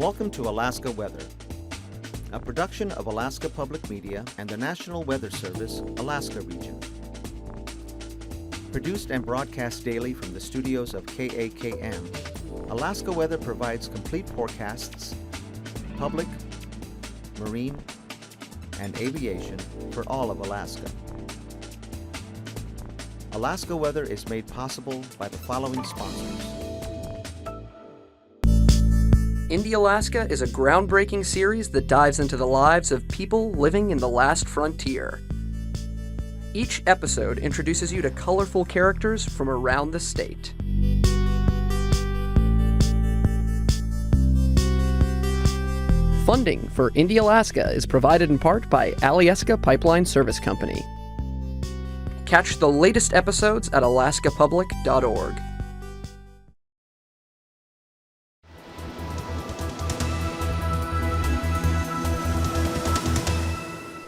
Welcome to Alaska Weather, a production of Alaska Public Media and the National Weather Service, Alaska Region. Produced and broadcast daily from the studios of KAKM, Alaska Weather provides complete forecasts, public, marine, and aviation for all of Alaska. Alaska Weather is made possible by the following sponsors. Indie Alaska is a groundbreaking series that dives into the lives of people living in the last frontier. Each episode introduces you to colorful characters from around the state. Funding for Indie Alaska is provided in part by Alyeska Pipeline Service Company. Catch the latest episodes at alaskapublic.org.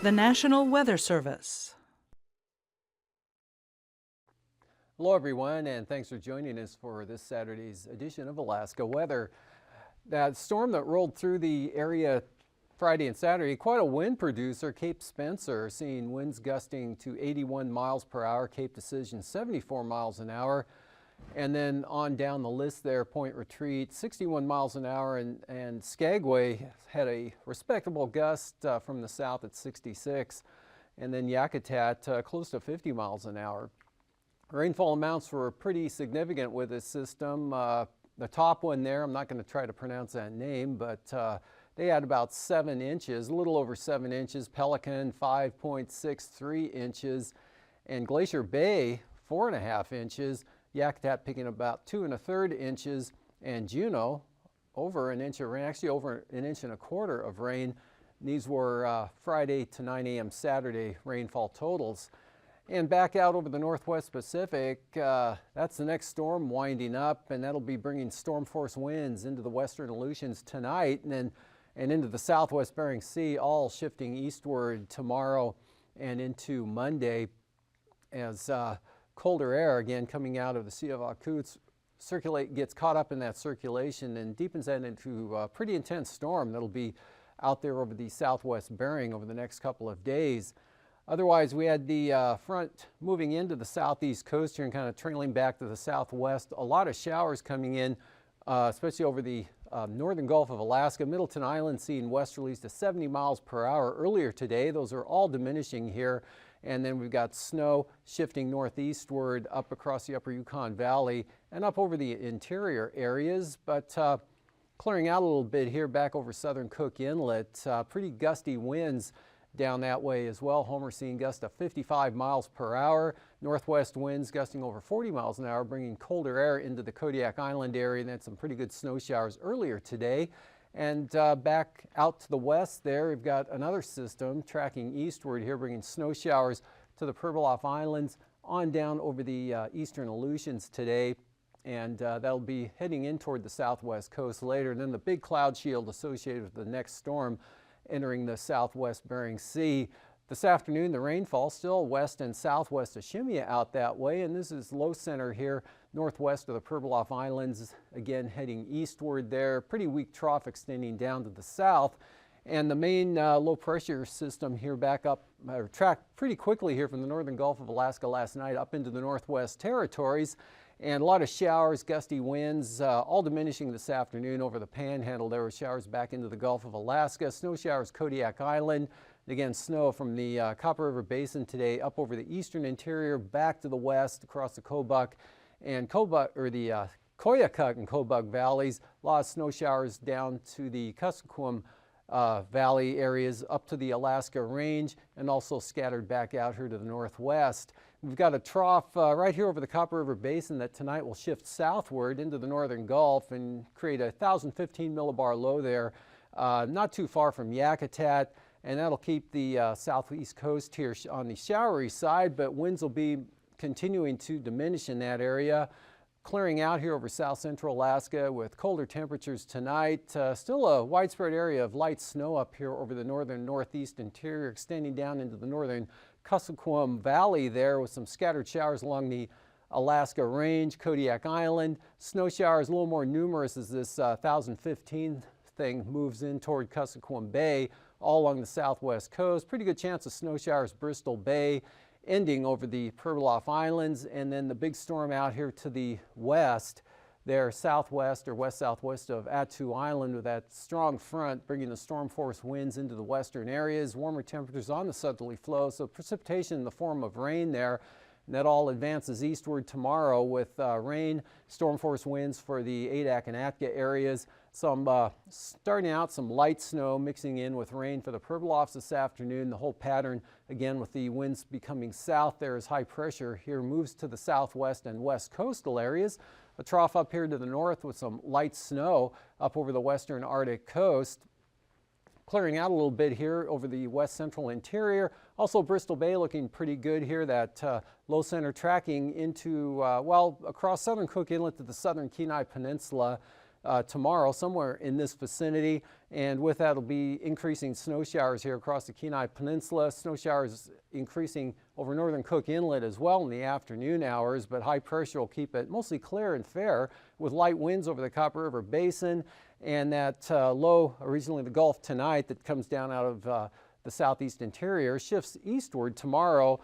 The National Weather Service. Hello everyone, and thanks for joining us for this Saturday's edition of Alaska Weather. That storm that rolled through the area Friday and Saturday, quite a wind producer. Cape Spencer seeing winds gusting to 81 miles per hour, Cape Decision 74 miles an hour. And then on down the list there, Point Retreat 61 miles an hour, and Skagway had a respectable gust from the south at 66, and then Yakutat close to 50 miles an hour. Rainfall amounts were pretty significant with this system. The top one there, I'm not going to try to pronounce that name, but they had about 7 inches, a little over 7 inches. Pelican 5.63 inches, and Glacier Bay 4.5 inches. Yakutat picking about 2 1/3 inches, and Juneau over an inch of rain, actually over an inch and a quarter of rain. These were Friday to 9 a.m. Saturday rainfall totals. And back out over the Northwest Pacific, that's the next storm winding up, and that'll be bringing storm force winds into the western Aleutians tonight, and into the southwest Bering Sea, all shifting eastward tomorrow and into Monday as colder air again coming out of the Sea of Okhotsk gets caught up in that circulation and deepens that into a pretty intense storm that'll be out there over the southwest Bering over the next couple of days. Otherwise, we had the front moving into the southeast coast here and kind of trailing back to the southwest. A lot of showers coming in, especially over the northern Gulf of Alaska. Middleton Island seeing westerlies to 70 miles per hour earlier today. Those are all diminishing here. And then we've got snow shifting northeastward up across the upper Yukon Valley and up over the interior areas, but clearing out a little bit here back over southern Cook Inlet. Pretty gusty winds down that way as well. Homer seeing gusts of 55 miles per hour. Northwest winds gusting over 40 miles an hour, bringing colder air into the Kodiak Island area, and then some pretty good snow showers earlier today. And back out to the west there, we've got another system tracking eastward here, bringing snow showers to the Pribilof Islands on down over the eastern Aleutians today. And that'll be heading in toward the southwest coast later. And then the big cloud shield associated with the next storm entering the southwest Bering Sea. This afternoon, the rainfall still west and southwest of Shemya out that way. And this is low center here, northwest of the Pribilof Islands, again heading eastward there. Pretty weak trough extending down to the south. And the main low pressure system here back up, tracked pretty quickly here from the northern Gulf of Alaska last night up into the Northwest Territories. And a lot of showers, gusty winds, all diminishing this afternoon over the Panhandle. There were showers back into the Gulf of Alaska. Snow showers Kodiak Island. Again, snow from the Copper River Basin today up over the eastern interior, back to the west across the Kobuk and the Koyukuk and Kobuk valleys. A lot of snow showers down to the Kuskokwim Valley areas up to the Alaska Range, and also scattered back out here to the northwest. We've got a trough right here over the Copper River Basin that tonight will shift southward into the northern Gulf and create a 1,015 millibar low there, not too far from Yakutat. And that'll keep the southeast coast here on the showery side, but winds will be continuing to diminish in that area. Clearing out here over south central Alaska with colder temperatures tonight. Still a widespread area of light snow up here over the northern northeast interior, extending down into the northern Kuskokwim Valley there with some scattered showers along the Alaska Range, Kodiak Island. Snow showers a little more numerous as this 1,015 thing moves in toward Kuskokwim Bay, all along the southwest coast. Pretty good chance of snow showers Bristol Bay, ending over the Pribilof Islands, and then the big storm out here to the west, there southwest or west-southwest of Attu Island, with that strong front bringing the storm force winds into the western areas, warmer temperatures on the southerly flow, so precipitation in the form of rain there. And that all advances eastward tomorrow with rain, storm force winds for the Adak and Atka areas. Some starting out some light snow mixing in with rain for the Pribilofs this afternoon. The whole pattern, again, with the winds becoming south there as high pressure here moves to the southwest and west coastal areas. A trough up here to the north with some light snow up over the western Arctic coast. Clearing out a little bit here over the west central interior. Also Bristol Bay looking pretty good here. That low center tracking into, well, across southern Cook Inlet to the southern Kenai Peninsula tomorrow, somewhere in this vicinity. And with that will be increasing snow showers here across the Kenai Peninsula. Snow showers increasing over northern Cook Inlet as well in the afternoon hours, but high pressure will keep it mostly clear and fair with light winds over the Copper River Basin. And that low, originally the Gulf tonight, that comes down out of the southeast interior shifts eastward tomorrow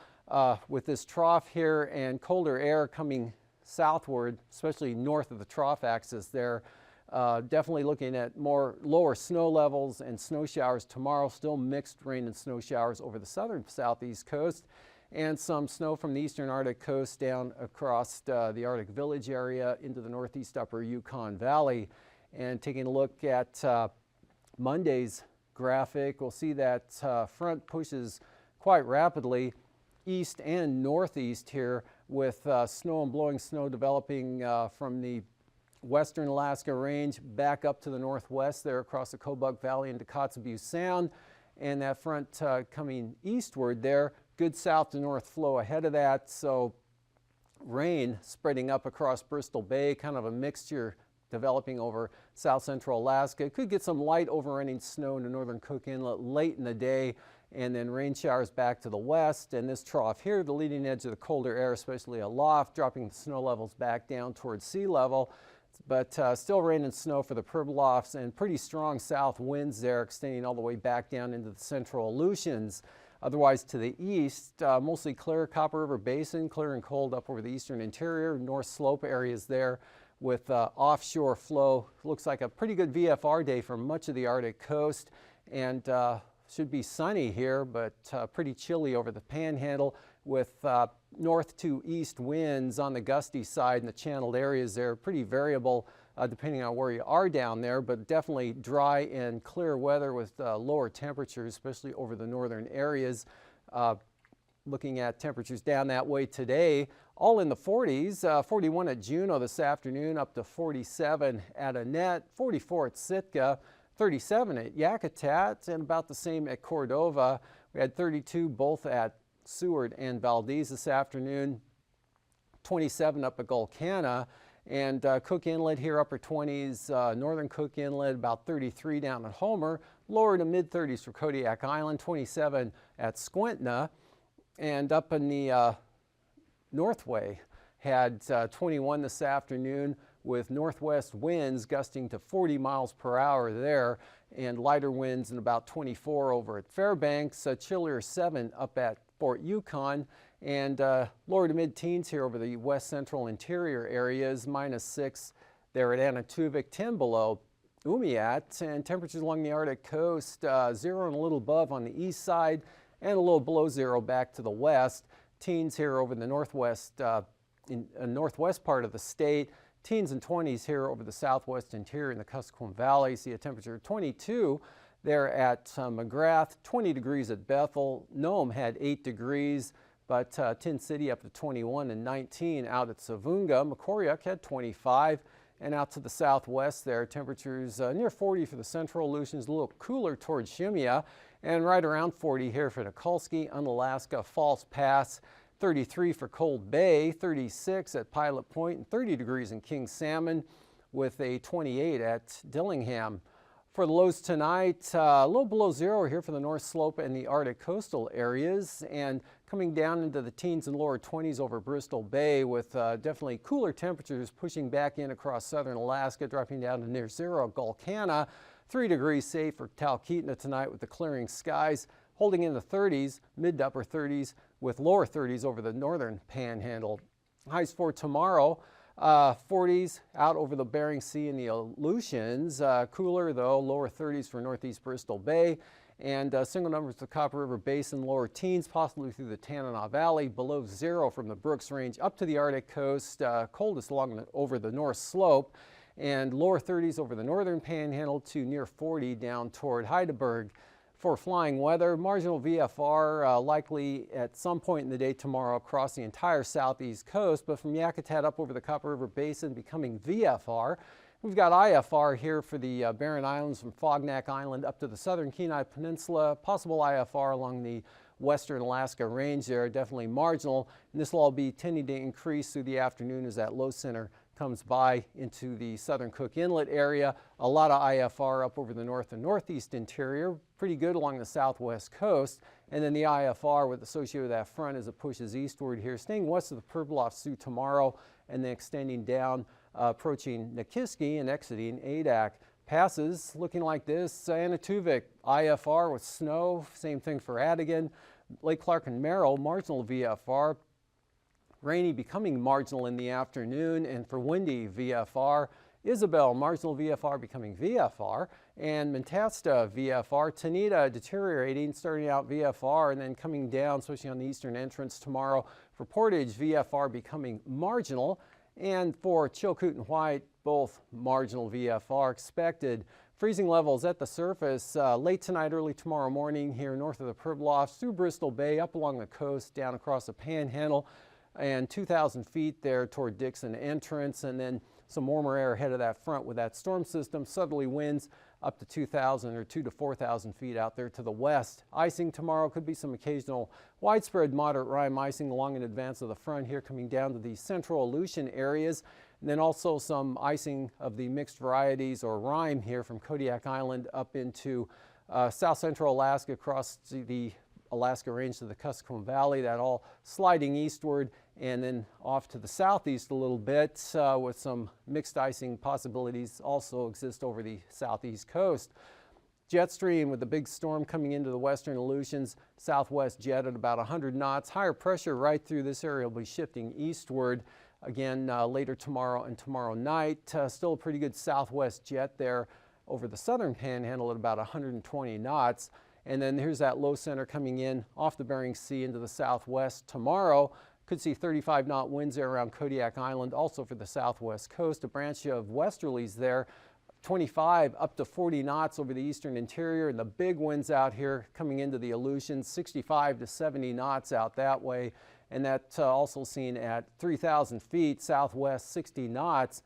with this trough here and colder air coming southward, especially north of the trough axis there. Definitely looking at more lower snow levels and snow showers tomorrow. Still mixed rain and snow showers over the southern southeast coast, and some snow from the eastern Arctic coast down across the Arctic Village area into the northeast upper Yukon Valley. And taking a look at Monday's graphic, we'll see that front pushes quite rapidly east and northeast here, with snow and blowing snow developing from the western Alaska Range back up to the northwest there across the Kobuk Valley into Kotzebue Sound. And that front coming eastward there, good south to north flow ahead of that. So rain spreading up across Bristol Bay, kind of a mixture developing over south central Alaska. Could get some light overrunning snow into northern Cook Inlet late in the day, and then rain showers back to the west. And this trough here, the leading edge of the colder air, especially aloft, dropping the snow levels back down towards sea level. But still rain and snow for the Pribilofs, and pretty strong south winds there extending all the way back down into the central Aleutians. Otherwise to the east, mostly clear Copper River Basin, clear and cold up over the eastern interior, north slope areas there with offshore flow. Looks like a pretty good VFR day for much of the Arctic coast, and should be sunny here, but pretty chilly over the Panhandle with north to east winds on the gusty side and the channeled areas there. Pretty variable depending on where you are down there, but definitely dry and clear weather with lower temperatures, especially over the northern areas. Looking at temperatures down that way today, all in the 40s, 41 at Juneau this afternoon, up to 47 at Annette, 44 at Sitka, 37 at Yakutat, and about the same at Cordova. We had 32 both at Seward and Valdez this afternoon, 27 up at Gulkana, and Cook Inlet here upper 20s, northern Cook Inlet about 33 down at Homer, lower to mid 30s for Kodiak Island, 27 at Squintna, and up in the Northway had 21 this afternoon with northwest winds gusting to 40 miles per hour there, and lighter winds and about 24 over at Fairbanks, chillier 7 up at Fort Yukon, and lower to mid-teens here over the west central interior areas, -6 there at Anatuvik, 10 below Umiat, and temperatures along the Arctic coast, 0 and a little above on the east side, and a little below 0 back to the west. Teens here over the northwest, northwest part of the state. Teens and 20s here over the southwest interior in the Kuskokwim Valley. See a temperature of 22 there at McGrath, 20 degrees at Bethel. Nome had 8 degrees, but Tin City up to 21 and 19 out at Savunga. Makoriuk had 25, and out to the southwest there, temperatures near 40 for the central Aleutians, a little cooler towards Shemya, and right around 40 here for Nikolsky, Unalaska, False Pass. 33 for Cold Bay, 36 at Pilot Point, and 30 degrees in King Salmon, with a 28 at Dillingham. For the lows tonight, a little below 0 here for the North Slope and the Arctic coastal areas, and coming down into the teens and lower 20s over Bristol Bay, with definitely cooler temperatures pushing back in across southern Alaska, dropping down to near 0 at Gulkana. 3 degrees safe for Talkeetna tonight with the clearing skies, holding in the 30s, mid to upper 30s, with lower 30s over the northern panhandle. Highs for tomorrow, 40s out over the Bering Sea and the Aleutians. Cooler though, lower 30s for northeast Bristol Bay. And single numbers to Copper River Basin, lower teens, possibly through the Tanana Valley, below 0 from the Brooks Range up to the Arctic coast, coldest over the North Slope, and lower 30s over the northern panhandle to near 40 down toward Heidelberg. For flying weather, marginal VFR likely at some point in the day tomorrow across the entire southeast coast, but from Yakutat up over the Copper River Basin becoming VFR. We've got IFR here for the Barren Islands from Fognak Island up to the southern Kenai Peninsula, possible IFR along the western Alaska range there, definitely marginal, and this will all be tending to increase through the afternoon as that low center comes by into the southern Cook Inlet area. A lot of IFR up over the north and northeast interior, pretty good along the southwest coast, and then the IFR with associated with that front as it pushes eastward here, staying west of the Pribilof through tomorrow and then extending down, approaching Nikiski and exiting Adak. Passes looking like this: Anatuvik, IFR with snow, same thing for Adigan. Lake Clark and Merrill, marginal VFR. Rainy becoming marginal in the afternoon, and for windy VFR. Isabel, marginal VFR becoming VFR, and Mentasta VFR. Tanita deteriorating, starting out VFR and then coming down, especially on the eastern entrance tomorrow. For Portage, VFR becoming marginal, and for Chilkoot and White, both marginal VFR expected. Freezing levels at the surface late tonight, early tomorrow morning here north of the Pribilofs, through Bristol Bay, up along the coast, down across the Panhandle, and 2,000 feet there toward Dixon entrance, and then some warmer air ahead of that front with that storm system. Southerly winds up to 2,000 or 2,000 to 4,000 feet out there to the west. Icing tomorrow, could be some occasional widespread moderate rime icing along in advance of the front here, coming down to the central Aleutian areas. And then also some icing of the mixed varieties or rime here from Kodiak Island up into south central Alaska, across the Alaska range to the Kuskokwim Valley, that all sliding eastward and then off to the southeast a little bit with some mixed icing possibilities also exist over the southeast coast. Jet stream with the big storm coming into the western Aleutians, southwest jet at about 100 knots. Higher pressure right through this area will be shifting eastward again later tomorrow and tomorrow night. Still a pretty good southwest jet there over the southern panhandle at about 120 knots. And then here's that low center coming in off the Bering Sea into the southwest tomorrow. Could see 35-knot winds there around Kodiak Island, also for the southwest coast. A branch of westerlies there, 25 up to 40 knots over the eastern interior, and the big winds out here coming into the Aleutians, 65 to 70 knots out that way. And that also seen at 3,000 feet, southwest 60 knots.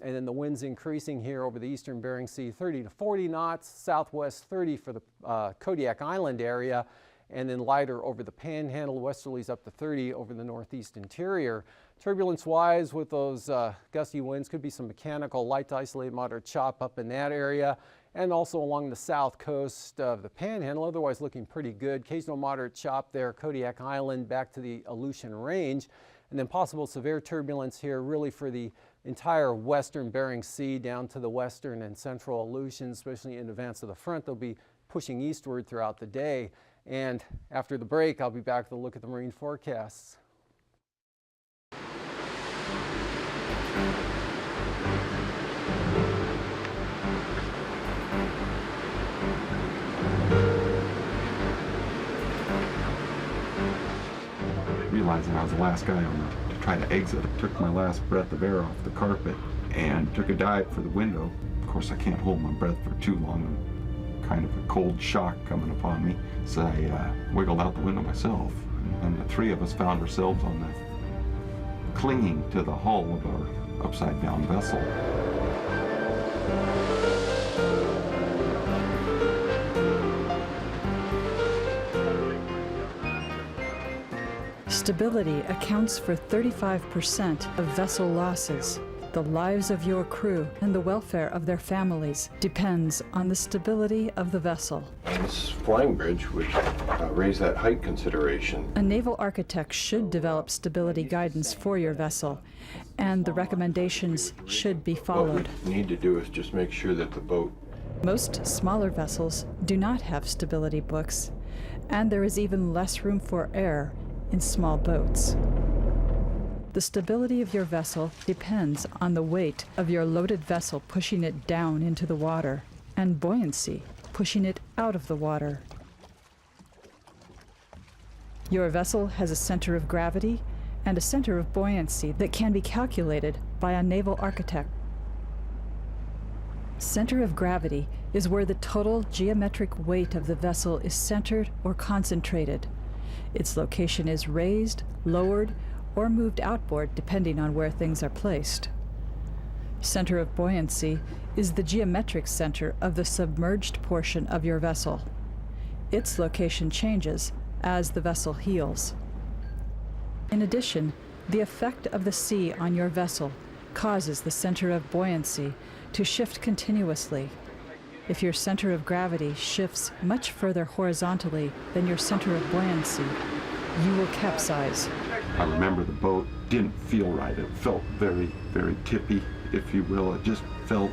And then the winds increasing here over the eastern Bering Sea, 30 to 40 knots, southwest 30 for the Kodiak Island area, and then lighter over the Panhandle, westerlies up to 30 over the northeast interior. Turbulence-wise, with those gusty winds, could be some mechanical, light to isolated, moderate chop up in that area, and also along the south coast of the Panhandle, otherwise looking pretty good. Occasional moderate chop there, Kodiak Island back to the Aleutian Range, and then possible severe turbulence here really for the entire western Bering Sea down to the western and central Aleutians, especially in advance of the front. They'll be pushing eastward throughout the day. And after the break, I'll be back to look at the marine forecasts. Realizing I was the last guy to try to exit, I took my last breath of air off the carpet and took a dive for the window. Of course, I can't hold my breath for too long. Kind of a cold shock coming upon me, so I wiggled out the window myself, and the three of us found ourselves on the clinging to the hull of our upside down vessel. Stability accounts for 35% of vessel losses. The lives of your crew and the welfare of their families depends on the stability of the vessel. This flying bridge would raise that height consideration. A naval architect should develop stability guidance for your vessel, and the recommendations should be followed. What we need to do is just make sure that the boat Most smaller vessels do not have stability books, and there is even less room for air in small boats. The stability of your vessel depends on the weight of your loaded vessel pushing it down into the water, and buoyancy pushing it out of the water. Your vessel has a center of gravity and a center of buoyancy that can be calculated by a naval architect. Center of gravity is where the total geometric weight of the vessel is centered or concentrated. Its location is raised, lowered, or moved outboard depending on where things are placed. Center of buoyancy is the geometric center of the submerged portion of your vessel. Its location changes as the vessel heels. In addition, the effect of the sea on your vessel causes the center of buoyancy to shift continuously. If your center of gravity shifts much further horizontally than your center of buoyancy, you will capsize. I remember the boat didn't feel right. It felt very, very tippy, if you will. It just felt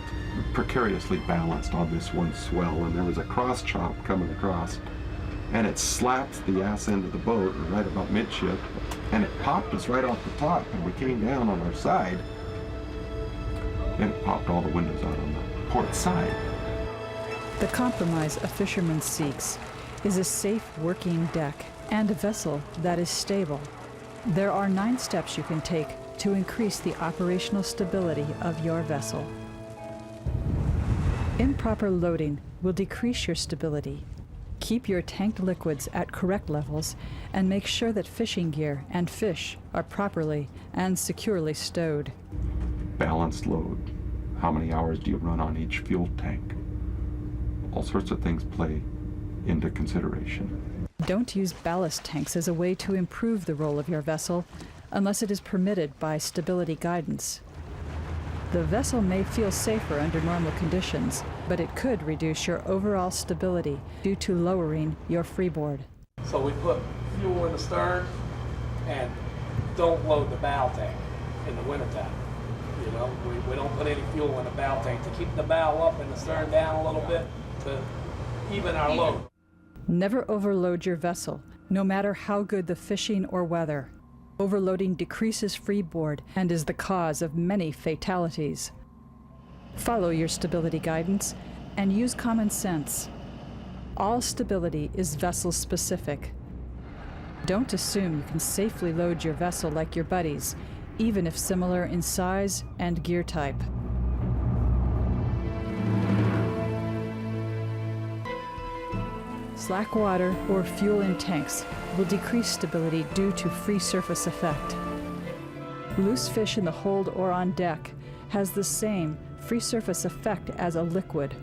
precariously balanced on this one swell, and there was a cross chop coming across, and it slapped the ass end of the boat right about midship, and it popped us right off the top, and we came down on our side, and it popped all the windows out on the port side. The compromise a fisherman seeks is a safe working deck and a vessel that is stable. There are 9 steps you can take to increase the operational stability of your vessel. Improper loading will decrease your stability. Keep your tanked liquids at correct levels and make sure that fishing gear and fish are properly and securely stowed. Balanced load. How many hours do you run on each fuel tank? All sorts of things play into consideration. Don't use ballast tanks as a way to improve the roll of your vessel unless it is permitted by stability guidance. The vessel may feel safer under normal conditions, but it could reduce your overall stability due to lowering your freeboard. So we put fuel in the stern and don't load the bow tank in the wintertime. You know, we don't put any fuel in the bow tank to keep the bow up and the stern down a little bit to even our load. Never overload your vessel, no matter how good the fishing or weather. Overloading decreases freeboard and is the cause of many fatalities. Follow your stability guidance and use common sense. All stability is vessel specific. Don't assume you can safely load your vessel like your buddies, even if similar in size and gear type. Slack water or fuel in tanks will decrease stability due to free surface effect. Loose fish in the hold or on deck has the same free surface effect as a liquid.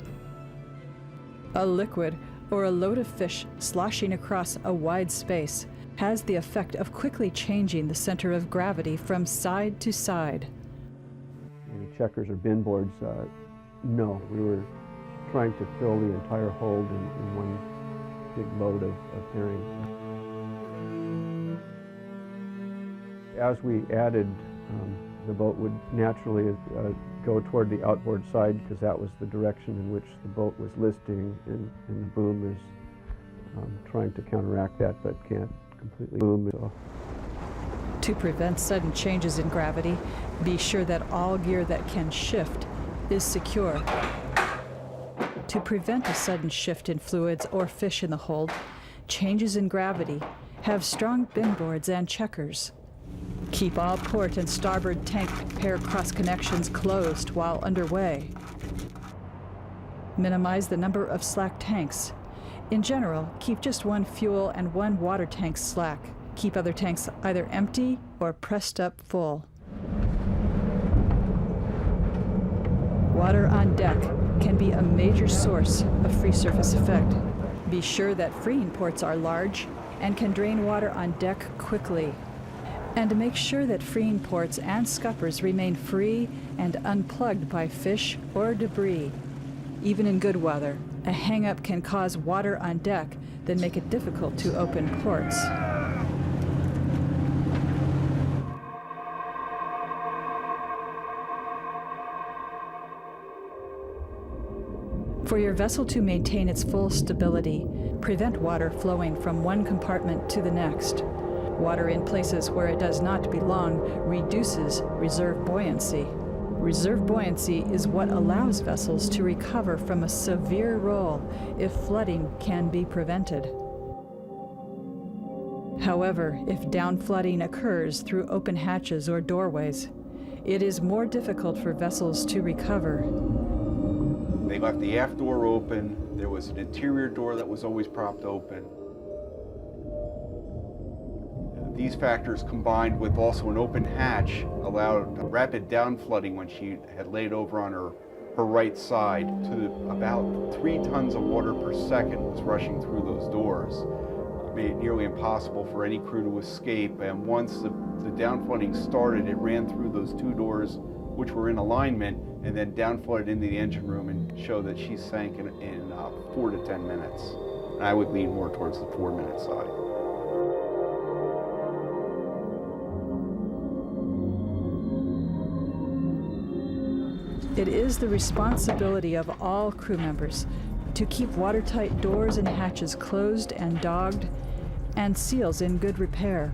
A liquid, or a load of fish sloshing across a wide space, has the effect of quickly changing the center of gravity from side to side. Any checkers or bin boards? No, we were trying to fill the entire hold in one big load of herring. As we added, the boat would naturally go toward the outboard side because that was the direction in which the boat was listing, and the boom is trying to counteract that but can't completely boom. So. To prevent sudden changes in gravity, be sure that all gear that can shift is secure. To prevent a sudden shift in fluids or fish in the hold, changes in gravity, have strong bin boards and checkers. Keep all port and starboard tank pair cross connections closed while underway. Minimize the number of slack tanks. In general, keep just one fuel and one water tank slack. Keep other tanks either empty or pressed up full. Water on deck can be a major source of free surface effect. Be sure that freeing ports are large and can drain water on deck quickly. And make sure that freeing ports and scuppers remain free and unplugged by fish or debris. Even in good weather, a hang-up can cause water on deck that make it difficult to open ports. For your vessel to maintain its full stability, prevent water flowing from one compartment to the next. Water in places where it does not belong reduces reserve buoyancy. Reserve buoyancy is what allows vessels to recover from a severe roll if flooding can be prevented. However, if downflooding occurs through open hatches or doorways, it is more difficult for vessels to recover. They left the aft door open. There was an interior door that was always propped open. These factors combined with also an open hatch allowed rapid downflooding when she had laid over on her right side to about 3 tons of water per second was rushing through those doors. It made it nearly impossible for any crew to escape, and once the downflooding started, it ran through those 2 doors which were in alignment and then downflooded into the engine room and showed that she sank in 4 to 10 minutes. And I would lean more towards the 4-minute side. It is the responsibility of all crew members to keep watertight doors and hatches closed and dogged, and seals in good repair.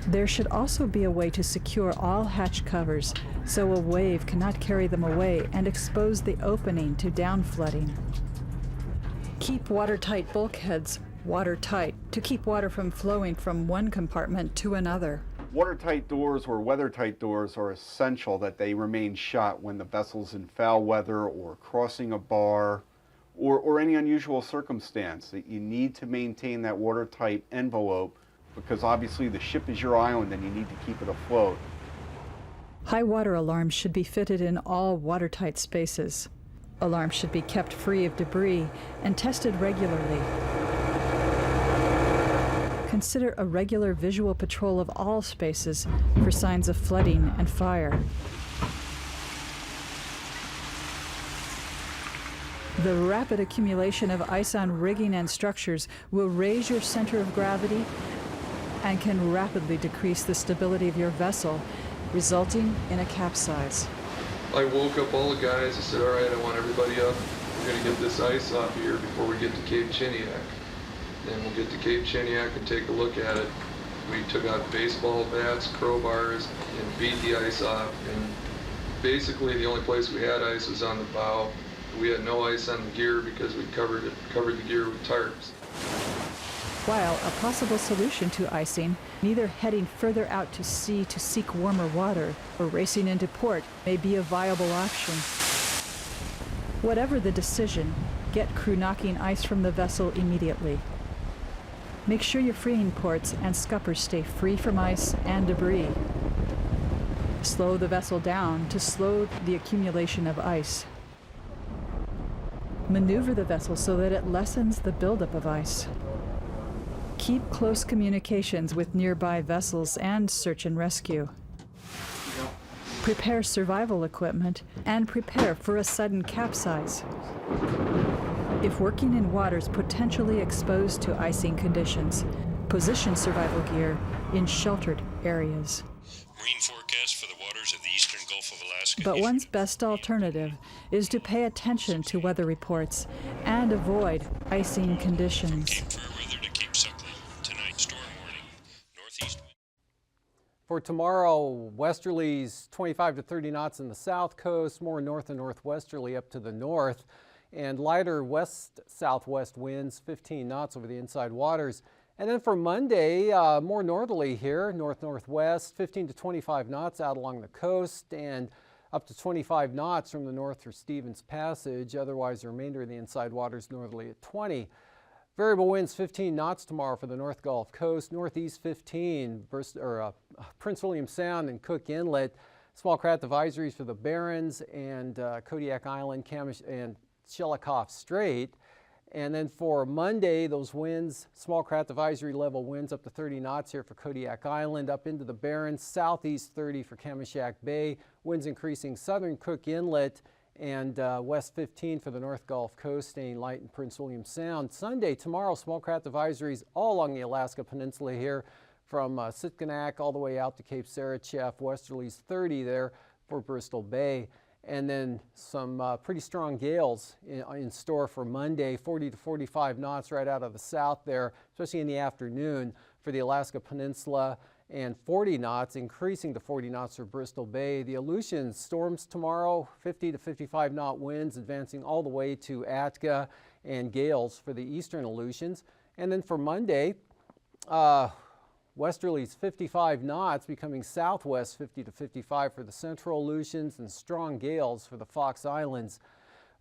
There should also be a way to secure all hatch covers so a wave cannot carry them away and expose the opening to downflooding. Keep watertight bulkheads watertight to keep water from flowing from one compartment to another. Watertight doors or weathertight doors are essential that they remain shut when the vessel's in foul weather or crossing a bar or any unusual circumstance. That you need to maintain that watertight envelope because obviously the ship is your island and you need to keep it afloat. High water alarms should be fitted in all watertight spaces. Alarms should be kept free of debris and tested regularly. Consider a regular visual patrol of all spaces for signs of flooding and fire. The rapid accumulation of ice on rigging and structures will raise your center of gravity and can rapidly decrease the stability of your vessel, resulting in a capsize. I woke up all the guys. I said, all right, I want everybody up. We're going to get this ice off here before we get to Cape Chiniak. Then we'll get to Cape Chiniak and take a look at it. We took out baseball bats, crowbars, and beat the ice off. And basically the only place we had ice was on the bow. We had no ice on the gear because we covered the gear with tarps. While a possible solution to icing, neither heading further out to sea to seek warmer water or racing into port may be a viable option. Whatever the decision, get crew knocking ice from the vessel immediately. Make sure your freeing ports and scuppers stay free from ice and debris. Slow the vessel down to slow the accumulation of ice. Maneuver the vessel so that it lessens the buildup of ice. Keep close communications with nearby vessels and search and rescue. Prepare survival equipment and prepare for a sudden capsize. If working in waters potentially exposed to icing conditions, position survival gear in sheltered areas. Marine forecast for the waters of the eastern Gulf of Alaska. But one's best alternative is to pay attention to weather reports and avoid icing conditions. Cape Fair weather to Cape Suckling. Tonight, storm warning. Northeast wind. For tomorrow, westerlies 25 to 30 knots in the south coast, more north and northwesterly up to the north, and lighter west-southwest winds, 15 knots over the inside waters. And then for Monday, more northerly here, north-northwest, 15 to 25 knots out along the coast, and up to 25 knots from the north through Stevens Passage. Otherwise, the remainder of the inside waters northerly at 20. Variable winds 15 knots tomorrow for the North Gulf Coast, northeast 15, Prince William Sound and Cook Inlet. Small craft advisories for the Barrens and Kodiak Island, and Shelikof Strait. And then for Monday, those winds, small craft advisory level winds up to 30 knots here for Kodiak Island, up into the Barrens, southeast 30 for Kamishak Bay, winds increasing southern Cook Inlet, and west 15 for the North Gulf Coast, staying light in Prince William Sound. Sunday, tomorrow, small craft advisories all along the Alaska Peninsula here from Sitkinak all the way out to Cape Sarachef, westerlies 30 there for Bristol Bay. and then some pretty strong gales in store for Monday, 40 to 45 knots right out of the south there, especially in the afternoon for the Alaska Peninsula, and 40 knots, increasing to 40 knots for Bristol Bay. The Aleutians, storms tomorrow, 50 to 55 knot winds advancing all the way to Atka, and gales for the eastern Aleutians. And then for Monday, westerlies 55 knots, becoming southwest 50 to 55 for the central Aleutians, and strong gales for the Fox Islands.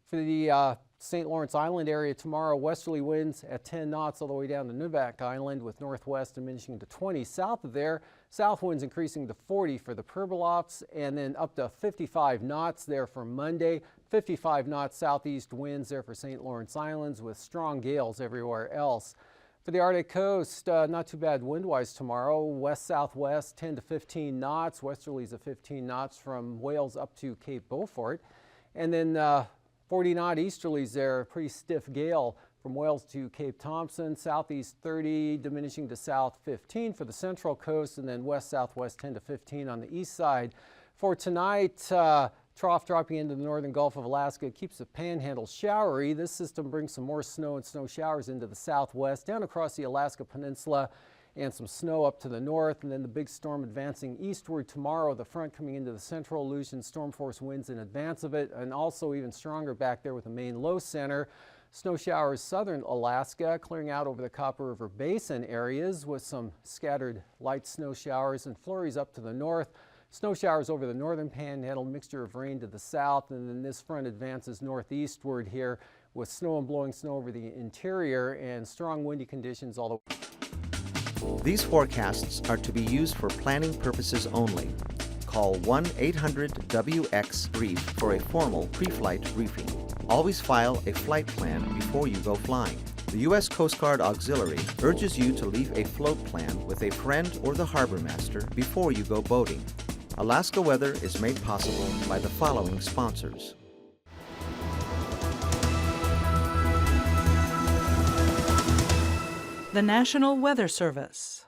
For the St. Lawrence Island area tomorrow, westerly winds at 10 knots all the way down to Nuvak Island, with northwest diminishing to 20. South of there, south winds increasing to 40 for the Pribilofts, and then up to 55 knots there for Monday. 55 knots southeast winds there for St. Lawrence Islands, with strong gales everywhere else. For the Arctic coast, not too bad wind-wise tomorrow. West-southwest, 10 to 15 knots. Westerlies of 15 knots from Wales up to Cape Beaufort. And then 40-knot easterlies there, pretty stiff gale from Wales to Cape Thompson. Southeast 30, diminishing to south 15 for the central coast. And then west-southwest 10 to 15 on the east side. For tonight, trough dropping into the northern Gulf of Alaska keeps the panhandle showery. This system brings some more snow and snow showers into the southwest, down across the Alaska Peninsula, and some snow up to the north. And then the big storm advancing eastward tomorrow, the front coming into the central Aleutian, storm force winds in advance of it, and also even stronger back there with the main low center. Snow showers southern Alaska, clearing out over the Copper River Basin areas with some scattered light snow showers, and flurries up to the north. Snow showers over the northern panhandle, mixture of rain to the south, and then this front advances northeastward here with snow and blowing snow over the interior, and strong windy conditions all the way. These forecasts are to be used for planning purposes only. Call 1-800-WX-BRIEF for a formal pre-flight briefing. Always file a flight plan before you go flying. The U.S. Coast Guard Auxiliary urges you to leave a float plan with a friend or the harbor master before you go boating. Alaska Weather is made possible by the following sponsors. The National Weather Service.